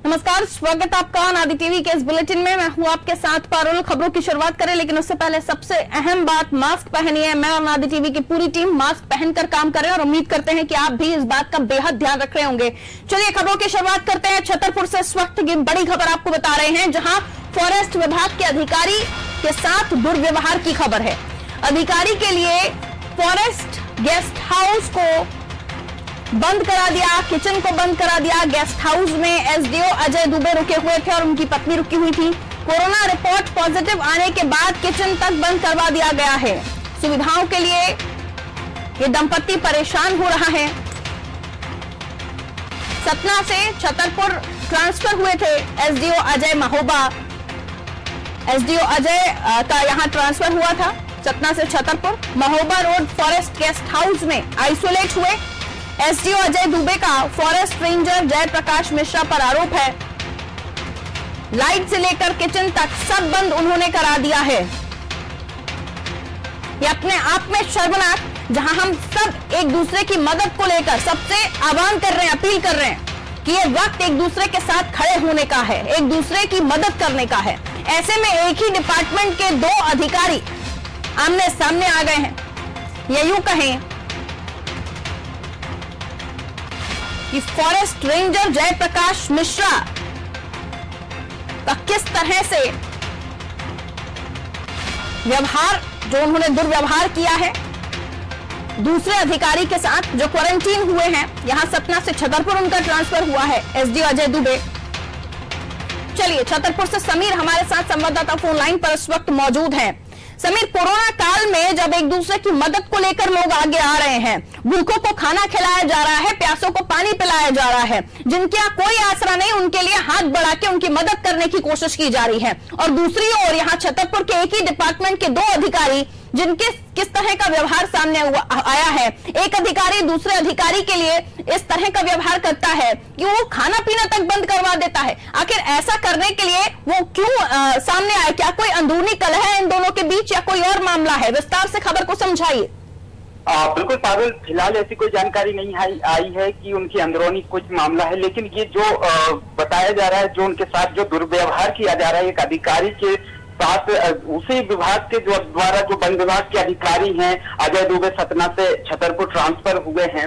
नमस्कार, स्वागत आपका नादी टीवी के इस बुलेटिन में। मैं हूं आपके साथ पारुल। खबरों की शुरुआत करें, लेकिन उससे पहले सबसे अहम बात, मास्क पहनिए। मैं और नादी टीवी की पूरी टीम मास्क पहनकर काम कर रहे हैं और उम्मीद करते हैं कि आप भी इस बात का बेहद ध्यान रख रहे होंगे। चलिए खबरों की शुरुआत करते हैं। छतरपुर से इस वक्त की बड़ी खबर आपको बता रहे हैं, जहां फॉरेस्ट विभाग के अधिकारी के साथ दुर्व्यवहार की खबर है। अधिकारी के लिए फॉरेस्ट गेस्ट हाउस को बंद करा दिया, किचन को बंद करा दिया। गेस्ट हाउस में एसडीओ अजय दुबे रुके हुए थे और उनकी पत्नी रुकी हुई थी। कोरोना रिपोर्ट पॉजिटिव आने के बाद किचन तक बंद करवा दिया गया है। सुविधाओं के लिए ये दंपति परेशान हो रहा है। सतना से छतरपुर ट्रांसफर हुए थे एसडीओ अजय महोबा। एसडीओ अजय का यहां ट्रांसफर हुआ था सतना से Chhatarpur. Mahoba road forest guest house में आइसोलेट हुए। एसडीओ अजय दुबे का फॉरेस्ट रेंजर जयप्रकाश मिश्रा पर आरोप है। लाइट से लेकर किचन तक सब बंद उन्होंने करा दिया है। ये अपने आप में शर्मनाक, जहां हम सब एक दूसरे की मदद को लेकर सबसे आह्वान कर रहे हैं, अपील कर रहे हैं कि ये वक्त एक दूसरे के साथ खड़े होने का है, एक दूसरे की मदद करने का है। ऐसे में एक ही डिपार्टमेंट के दो अधिकारी आमने सामने आ गए हैं। ये यूं कहें कि फॉरेस्ट रेंजर जयप्रकाश मिश्रा का किस तरह से व्यवहार, जो उन्होंने दुर्व्यवहार किया है दूसरे अधिकारी के साथ जो क्वारंटीन हुए हैं। यहां सतना से छतरपुर उनका ट्रांसफर हुआ है एसडीओ अजय दुबे। चलिए छतरपुर से समीर हमारे साथ संवाददाता फोन लाइन पर इस वक्त मौजूद हैं। समीर, कोरोना काल में जब एक दूसरे की मदद को लेकर लोग आगे आ रहे हैं, भूखों को खाना खिलाया जा रहा है, प्यासों को पानी पिलाया जा रहा है, जिनके यहाँ कोई आसरा नहीं, उनके लिए हाथ बढ़ा के उनकी मदद करने की कोशिश की जा रही है। और दूसरी ओर यहाँ छतरपुर के एक ही डिपार्टमेंट के दो अधिकारी जिनके किस तरह का व्यवहार सामने आया है। एक अधिकारी दूसरे अधिकारी के लिए इस तरह का व्यवहार करता है कि वो खाना पीना तक बंद करवा देता है। आखिर ऐसा करने के लिए वो क्यों सामने आए? क्या कोई अंदरूनी कलह है इन दोनों के बीच या कोई और मामला है? विस्तार से खबर को समझाइए। बिल्कुल पारुल, फिलहाल ऐसी कोई जानकारी नहीं आई है कि उनकी अंदरूनी कुछ मामला है, लेकिन ये जो बताया जा रहा है, जो उनके साथ जो दुर्व्यवहार किया जा रहा है एक अधिकारी के साथ, उसी विभाग के जो द्वारा जो वन विभाग के अधिकारी हैं अजय दुबे सतना से छतरपुर ट्रांसफर हुए हैं।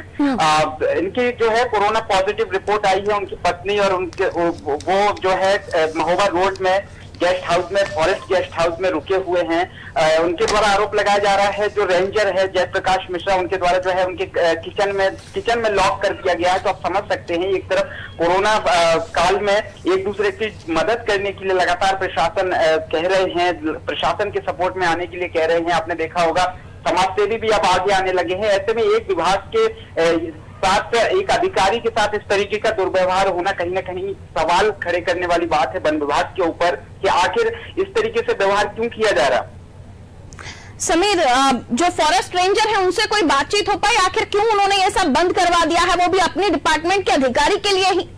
इनकी जो है कोरोना पॉजिटिव रिपोर्ट आई है। उनकी पत्नी और उनके वो जो है महोबा रोड में गेस्ट हाउस में, फॉरेस्ट गेस्ट हाउस में रुके हुए हैं। उनके द्वारा आरोप लगाया जा रहा है जो रेंजर है जयप्रकाश मिश्रा, उनके द्वारा जो है उनके किचन में लॉक कर दिया गया है। तो आप समझ सकते हैं, एक तरफ कोरोना काल में एक दूसरे की मदद करने के लिए लगातार प्रशासन कह रहे हैं, प्रशासन के सपोर्ट में आने के लिए कह रहे हैं। आपने देखा होगा समाजसेवी भी अब आगे आने लगे हैं। ऐसे में एक विभाग के साथ एक अधिकारी के साथ इस तरीके का दुर्व्यवहार होना कहीं ना कहीं सवाल खड़े करने वाली बात है वन विभाग के ऊपर कि आखिर इस तरीके से व्यवहार क्यों किया जा रहा। समीर, जो फॉरेस्ट रेंजर है उनसे कोई बातचीत हो पाई? आखिर क्यों उन्होंने ये सब बंद करवा दिया है, वो भी अपने डिपार्टमेंट के अधिकारी के लिए ही?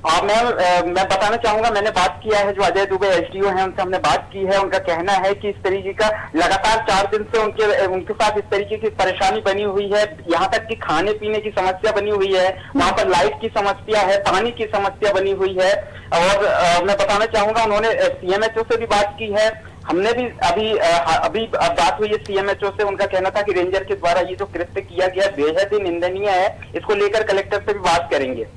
मैं बताना चाहूंगा, मैंने बात किया है जो अजय दुबे एसडीओ हैं, उनसे हमने बात की है। उनका कहना है कि इस तरीके का लगातार 4 दिन से उनके साथ इस तरीके की परेशानी बनी हुई है। यहाँ तक कि खाने पीने की समस्या बनी हुई है, वहां पर लाइट की समस्या है, पानी की समस्या बनी हुई है। और मैं बताना चाहूंगा, उन्होंने सीएमएचओ से भी बात की है। हमने भी अभी बात हुई है सीएमएचओ से। उनका कहना था कि रेंजर के द्वारा ये जो कृत्य किया गया बेहद ही निंदनीय है। इसको लेकर कलेक्टर से भी बात करेंगे।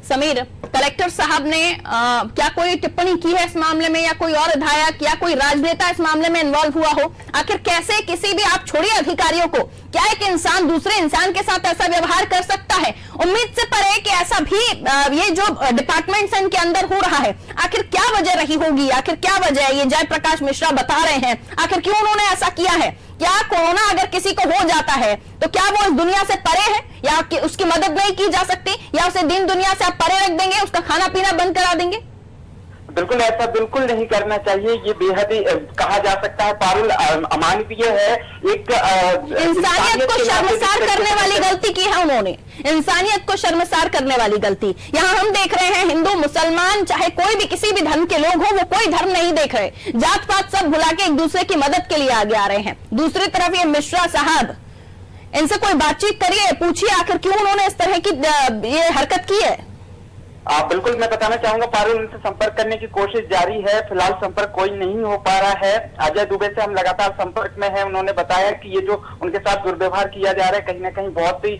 समीर, कलेक्टर साहब ने क्या कोई टिप्पणी की है इस मामले में, या कोई और विधायक या कोई राजनेता इस मामले में इन्वॉल्व हुआ हो? आखिर कैसे किसी भी, आप छोड़िए अधिकारियों को, क्या एक इंसान दूसरे इंसान के साथ ऐसा व्यवहार कर सकता है? उम्मीद से परे कि ऐसा भी ये जो डिपार्टमेंट इनके अंदर हो रहा है, आखिर क्या वजह रही होगी? आखिर क्या वजह है? ये जयप्रकाश मिश्रा बता रहे हैं, आखिर क्यों उन्होंने ऐसा किया है? क्या कोरोना अगर किसी को हो जाता है तो क्या वो इस दुनिया से परे है, या उसकी मदद नहीं की जा सकती, या उसे दिन दुनिया से आप परे रख देंगे, उसका खाना पीना बंद करा देंगे? बिल्कुल ऐसा बिल्कुल नहीं करना चाहिए। ये बेहद ही कहा जा सकता है पारुल अमानवीय है। एक इंसानियत को शर्मसार करने वाली गलती की है उन्होंने, इंसानियत को शर्मसार करने वाली गलती। यहाँ हम देख रहे हैं हिंदू मुसलमान चाहे कोई भी किसी भी धर्म के लोग हो, वो कोई धर्म नहीं देख रहे, जात पात सब भुला के एक दूसरे की मदद के लिए आगे आ रहे हैं। दूसरी तरफ ये मिश्रा साहब इनसे कोई बातचीत करिए, पूछिए आखिर क्यों उन्होंने इस तरह की ये हरकत की है। बिल्कुल, मैं बताना चाहूंगा पारुल, उनसे संपर्क करने की कोशिश जारी है। फिलहाल संपर्क कोई नहीं हो पा रहा है। अजय दुबे से हम लगातार संपर्क में हैं। उन्होंने बताया कि ये जो उनके साथ दुर्व्यवहार किया जा रहा है कहीं ना कहीं बहुत ही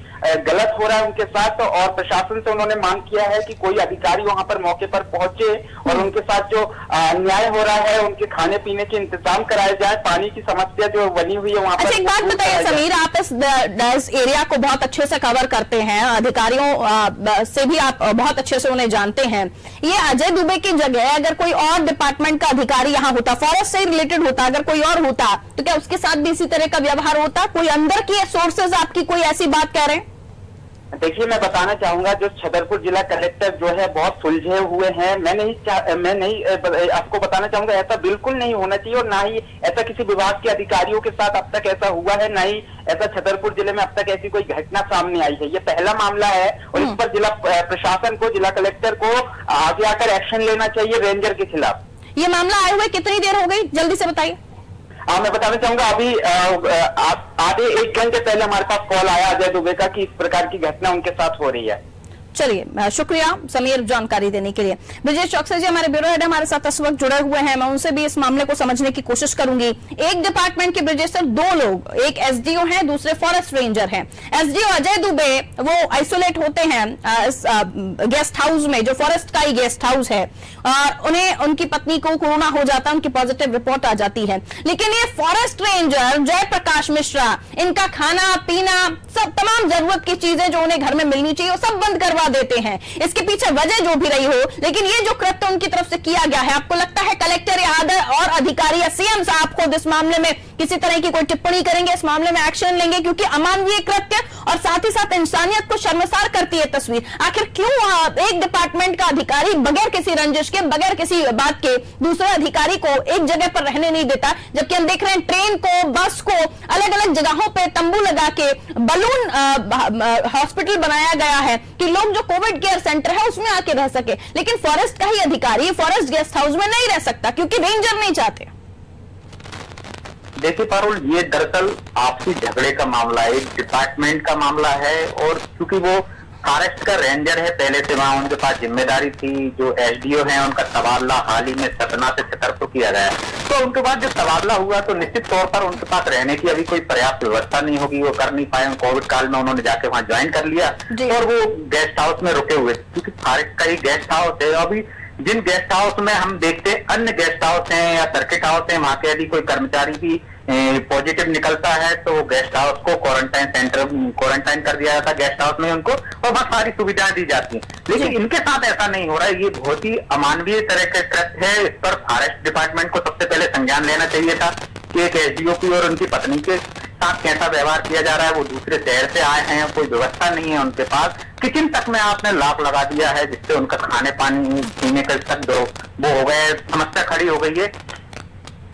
गलत हो रहा है उनके साथ, और प्रशासन से उन्होंने मांग किया है कि कोई अधिकारी वहां पर मौके पर पहुंचे और उनके साथ जो अन्याय हो रहा है उनके खाने पीने के इंतजाम कराए जाए। पानी की समस्या जो बनी हुई है वहां पर। अच्छा, एक बात बताइए समीर, आप इस एरिया को बहुत अच्छे से कवर करते हैं, अधिकारियों से भी आप बहुत अच्छे से उन्हें जानते हैं। ये अजय दुबे की जगह अगर कोई और डिपार्टमेंट का अधिकारी यहाँ होता, फॉरेस्ट से रिलेटेड होता, अगर कोई और होता, तो क्या उसके साथ भी इसी तरह का व्यवहार होता? कोई अंदर की सोर्सेज आपकी कोई ऐसी बात कह रहे हैं? देखिए, मैं बताना चाहूंगा जो छतरपुर जिला कलेक्टर जो है बहुत सुलझे हुए हैं। मैं नहीं आपको बताना चाहूंगा ऐसा बिल्कुल नहीं होना चाहिए, और ना ही ऐसा किसी विभाग के अधिकारियों के साथ अब तक ऐसा हुआ है, ना ही ऐसा छतरपुर जिले में अब तक ऐसी कोई घटना सामने आई है। ये पहला मामला है और इस पर जिला प्रशासन को, जिला कलेक्टर को आगे आकर एक्शन लेना चाहिए रेंजर के खिलाफ। ये मामला आए हुए कितनी देर हो गई, जल्दी से बताइए। मैं बताना चाहूंगा अभी आधे 1 घंटे पहले हमारे पास कॉल आया अजय दुबे का कि इस प्रकार की घटना उनके साथ हो रही है। चलिए, शुक्रिया समीर जानकारी देने के लिए। ब्रिजेश चौकसी जी हमारे ब्यूरो हेड हमारे साथ इस वक्त जुड़े हुए हैं, मैं उनसे भी इस मामले को समझने की कोशिश करूंगी। एक डिपार्टमेंट के ब्रिजेश सर 2 लोग, एक एसडीओ हैं, दूसरे फॉरेस्ट रेंजर हैं। एसडीओ अजय दुबे वो आइसोलेट होते हैं इस गेस्ट हाउस में, जो फॉरेस्ट का ही गेस्ट हाउस है, और उन्हें उनकी पत्नी को कोरोना हो जाता है, उनकी पॉजिटिव रिपोर्ट आ जाती है। लेकिन ये फॉरेस्ट रेंजर जयप्रकाश मिश्रा, इनका खाना पीना सब तमाम जरूरत की चीजें जो उन्हें घर में मिलनी चाहिए वो सब बंद करवा देते हैं। इसके पीछे वजह जो भी रही हो, लेकिन ये जो कृत्य उनकी तरफ से किया गया है, आपको लगता है कलेक्टर या और अधिकारी या सीएम साहब खुद इस मामले में किसी तरह की कोई टिप्पणी करेंगे, इस मामले में एक्शन लेंगे? क्योंकि अमानवीय कृत्य और साथ ही साथ इंसानियत को शर्मसार करती है तस्वीर। आखिर क्यों एक डिपार्टमेंट का अधिकारी बगैर किसी रंजिश के, बगैर किसी बात के दूसरे अधिकारी को एक जगह पर रहने नहीं देता, जबकि हम देख रहे हैं ट्रेन को, बस को अलग अलग जगहों पे तंबू लगा के बलून हॉस्पिटल बनाया गया है कि लोग जो कोविड केयर सेंटर है उसमें आके रह सके। लेकिन फॉरेस्ट का ही अधिकारी फॉरेस्ट गेस्ट हाउस में नहीं रह सकता क्योंकि रेंजर नहीं चाहते। देखिए पारुल, ये दरअसल आपसी झगड़े का मामला है, एक डिपार्टमेंट का मामला है, और क्योंकि वो फॉरेस्ट का रेंजर है, पहले से वहां उनके पास जिम्मेदारी थी। जो एसडीओ है उनका तबादला हाल ही में सतना से छतरपुर किया गया है, तो उनके बाद जब तबादला हुआ तो निश्चित तौर पर उनके पास रहने की अभी कोई पर्याप्त व्यवस्था नहीं होगी, वो कर नहीं पाए। कोविड काल में उन्होंने जाके वहां ज्वाइन कर लिया और वो गेस्ट हाउस में रुके हुए, क्योंकि फॉरेस्ट का ही गेस्ट हाउस है। अभी जिन गेस्ट हाउस में हम देखते अन्य गेस्ट हाउस हैं या सर्किट हाउस हैं, वहां के यदि कोई कर्मचारी भी पॉजिटिव निकलता है तो गेस्ट हाउस को क्वारंटाइन कर दिया जाता है गेस्ट हाउस में उनको, और बहुत सारी सुविधाएं दी जाती हैं। लेकिन इनके साथ ऐसा नहीं हो रहा है। ये बहुत ही अमानवीय तरह के कृत्य है। इस पर फॉरेस्ट डिपार्टमेंट को सबसे पहले संज्ञान लेना चाहिए था कि एक एसडीओ की और उनकी पत्नी के साथ कैसा व्यवहार किया जा रहा है। वो दूसरे शहर से आए हैं, कोई व्यवस्था नहीं है उनके पास, किचन तक में आपने लॉक लगा दिया है जिससे उनका खाने पानी पीने का तक वो हो गए, समस्या खड़ी हो गई है।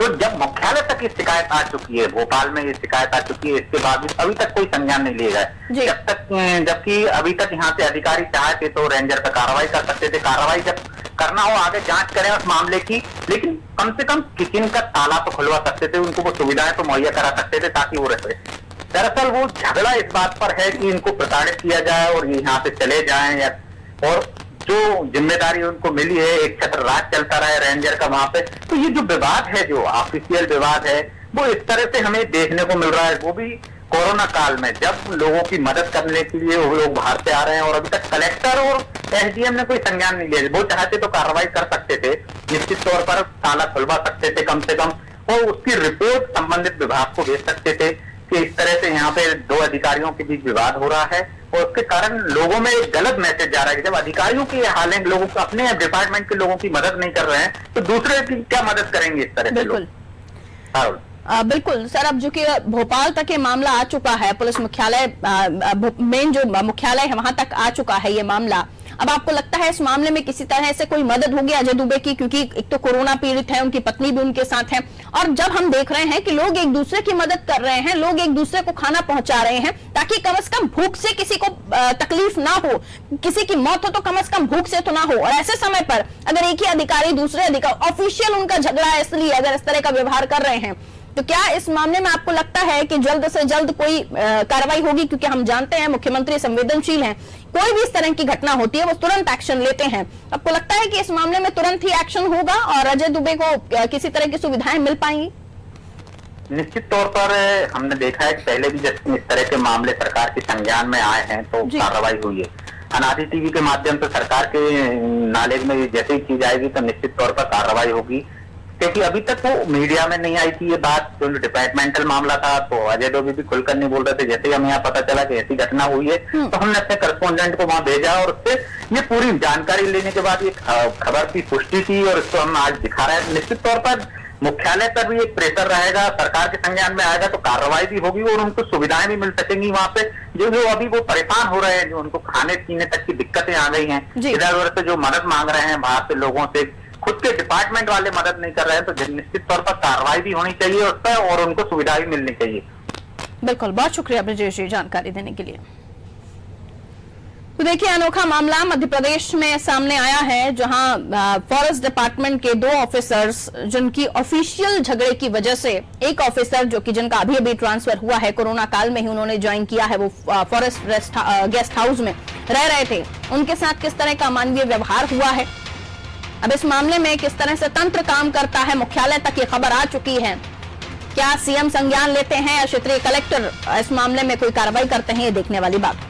तो जब मुख्यालय तक ये शिकायत आ चुकी है, भोपाल में ये शिकायत आ चुकी है, इसके बाद अभी तक कोई संज्ञान नहीं लिया गया। जबकि अभी तक यहाँ से अधिकारी चाहते तो रेंजर पर कार्रवाई कर सकते थे। कार्रवाई जब करना हो आगे जांच करें उस मामले की, लेकिन कम से कम किचन का ताला तो खुलवा सकते थे, उनको वो सुविधाएं तो मुहैया करा सकते थे ताकि वो रह सके। दरअसल वो झगड़ा इस बात पर है कि इनको प्रताड़ित किया जाए और ये यहाँ से चले जाएं, और जो जिम्मेदारी उनको मिली है एक छत्र राज चलता रहे रेंजर का वहां पे। तो ये जो विवाद है, जो ऑफिशियल विवाद है, वो इस तरह से हमें देखने को मिल रहा है, वो भी कोरोना काल में जब लोगों की मदद करने के लिए वो लोग बाहर से आ रहे हैं, और अभी तक कलेक्टर और एसडीएम ने कोई संज्ञान नहीं लिया। वो चाहते तो कार्रवाई कर सकते थे, निश्चित तौर पर ताला खुलवा सकते थे कम से कम, और उसकी रिपोर्ट संबंधित विभाग को भेज सकते थे कि इस तरह से यहाँ पे 2 अधिकारियों के बीच विवाद हो रहा है, और उसके कारण लोगों में एक गलत मैसेज जा रहा है कि जब अधिकारियों की हाल है, लोगों को अपने डिपार्टमेंट के लोगों की मदद नहीं कर रहे हैं तो दूसरे की क्या मदद करेंगे इस तरह से लोग। बिल्कुल सर, अब जो कि भोपाल तक ये मामला आ चुका है, पुलिस मुख्यालय मेन जो मुख्यालय है वहां तक आ चुका है ये मामला। अब आपको लगता है इस मामले में किसी तरह से कोई मदद होगी अजय दुबे की? क्योंकि एक तो कोरोना पीड़ित है, उनकी पत्नी भी उनके साथ है, और जब हम देख रहे हैं कि लोग एक दूसरे की मदद कर रहे हैं, लोग एक दूसरे को खाना पहुंचा रहे हैं ताकि कम से कम भूख से किसी को तकलीफ ना हो, किसी की मौत हो तो कम से कम भूख से तो ना हो। और ऐसे समय पर अगर एक ही अधिकारी दूसरे अधिकारी ऑफिशियल उनका झगड़ा है, इसलिए अगर इस तरह का व्यवहार कर रहे हैं तो क्या इस मामले में आपको लगता है कि जल्द से जल्द कोई कार्रवाई होगी? क्योंकि हम जानते हैं मुख्यमंत्री संवेदनशील हैं, कोई भी इस तरह की घटना होती है वो तुरंत एक्शन लेते हैं। आपको लगता है कि इस मामले में तुरंत ही एक्शन होगा और अजय दुबे को किसी तरह की सुविधाएं मिल पाएंगी? निश्चित तौर पर हमने देखा है कि पहले भी जब इस तरह के मामले सरकार के संज्ञान में आए हैं तो कार्रवाई हुई है। अनादि टीवी के माध्यम से सरकार के नॉलेज में जैसे ही चीज आएगी तो निश्चित तौर पर कार्रवाई होगी, क्योंकि अभी तक वो मीडिया में नहीं आई थी ये बात। जो डिपार्टमेंटल मामला था तो अजय डोभी भी खुलकर नहीं बोल रहे थे। जैसे ही हमें यहाँ पता चला कि ऐसी घटना हुई है तो हमने अपने करस्पॉन्डेंट को वहां भेजा और उससे ये पूरी जानकारी लेने के बाद ये खबर की पुष्टि की और इसको हम आज दिखा रहे हैं। निश्चित तौर पर मुख्यालय पर भी एक प्रेशर रहेगा, सरकार के संज्ञान में आएगा तो कार्रवाई भी होगी और उनको सुविधाएं भी मिल सकेंगी। वहां पे जो अभी वो परेशान हो रहे हैं, जो उनको खाने पीने तक की दिक्कतें आ गई हैं, इधर उधर से जो मदद मांग रहे हैं बाहर से लोगों से, खुद के डिपार्टमेंट वाले मदद नहीं कर रहे हैं, तो निश्चित तौर पर कार्रवाई भी होनी चाहिए उस पर और उनको सुविधा भी मिलनी चाहिए। बिल्कुल, बहुत शुक्रिया ब्रजेश जी जानकारी देने के लिए। तो देखिए, अनोखा मामला मध्य प्रदेश में सामने आया है, जहां फॉरेस्ट डिपार्टमेंट के 2 ऑफिसर्स जिनकी ऑफिशियल झगड़े की वजह से एक ऑफिसर जो कि जिनका अभी ट्रांसफर हुआ है, कोरोना काल में ही उन्होंने ज्वाइन किया है, वो फॉरेस्ट गेस्ट हाउस में रह रहे थे, उनके साथ किस तरह का अमानवीय व्यवहार हुआ है। अब इस मामले में किस तरह से तंत्र काम करता है, मुख्यालय तक ये खबर आ चुकी है। क्या सीएम संज्ञान लेते हैं या क्षेत्रीय कलेक्टर इस मामले में कोई कार्रवाई करते हैं, ये देखने वाली बात।